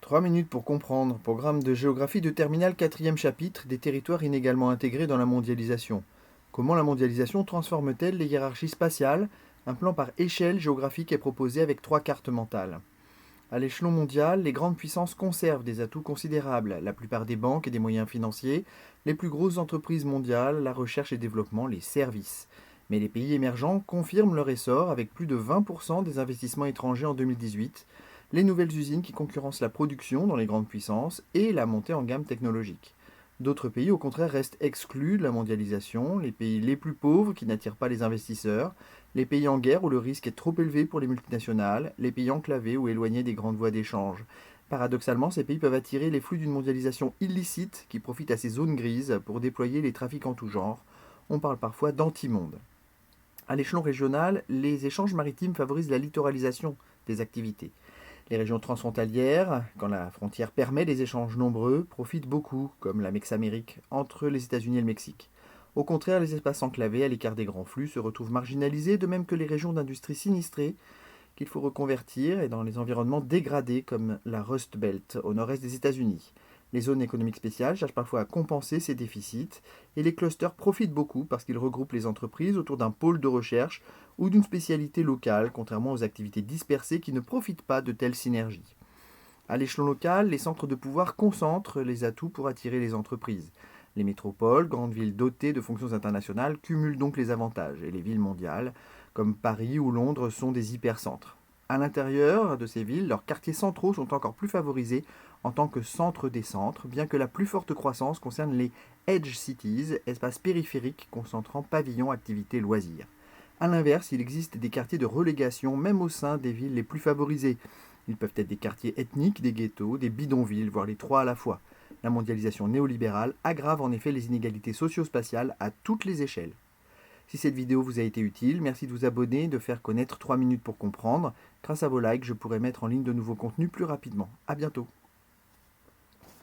3 minutes pour comprendre. Programme de géographie de terminale, quatrième chapitre, des territoires inégalement intégrés dans la mondialisation. Comment la mondialisation transforme-t-elle les hiérarchies spatiales? Un plan par échelle géographique est proposé avec 3 cartes mentales. À l'échelon mondial, les grandes puissances conservent des atouts considérables. La plupart des banques et des moyens financiers, les plus grosses entreprises mondiales, la recherche et développement, les services. Mais les pays émergents confirment leur essor avec plus de 20% des investissements étrangers en 2018, les nouvelles usines qui concurrencent la production dans les grandes puissances et la montée en gamme technologique. D'autres pays, au contraire, restent exclus de la mondialisation, les pays les plus pauvres qui n'attirent pas les investisseurs, les pays en guerre où le risque est trop élevé pour les multinationales, les pays enclavés ou éloignés des grandes voies d'échange. Paradoxalement, ces pays peuvent attirer les flux d'une mondialisation illicite qui profite à ces zones grises pour déployer les trafics en tout genre. On parle parfois d'anti-monde. À l'échelon régional, les échanges maritimes favorisent la littoralisation des activités. Les régions transfrontalières, quand la frontière permet des échanges nombreux, profitent beaucoup, comme la Mex-Amérique, entre les États-Unis et le Mexique. Au contraire, les espaces enclavés, à l'écart des grands flux, se retrouvent marginalisés, de même que les régions d'industrie sinistrées qu'il faut reconvertir et dans les environnements dégradés comme la Rust Belt au nord-est des États-Unis. Les zones économiques spéciales cherchent parfois à compenser ces déficits et les clusters profitent beaucoup parce qu'ils regroupent les entreprises autour d'un pôle de recherche ou d'une spécialité locale, contrairement aux activités dispersées qui ne profitent pas de telles synergies. À l'échelon local, les centres de pouvoir concentrent les atouts pour attirer les entreprises. Les métropoles, grandes villes dotées de fonctions internationales, cumulent donc les avantages, et les villes mondiales, comme Paris ou Londres, sont des hypercentres. À l'intérieur de ces villes, leurs quartiers centraux sont encore plus favorisés en tant que centre des centres, bien que la plus forte croissance concerne les Edge Cities, espaces périphériques concentrant pavillons, activités, loisirs. A l'inverse, il existe des quartiers de relégation même au sein des villes les plus favorisées. Ils peuvent être des quartiers ethniques, des ghettos, des bidonvilles, voire les trois à la fois. La mondialisation néolibérale aggrave en effet les inégalités socio-spatiales à toutes les échelles. Si cette vidéo vous a été utile, merci de vous abonner et de faire connaître 3 minutes pour comprendre. Grâce à vos likes, je pourrai mettre en ligne de nouveaux contenus plus rapidement. A bientôt.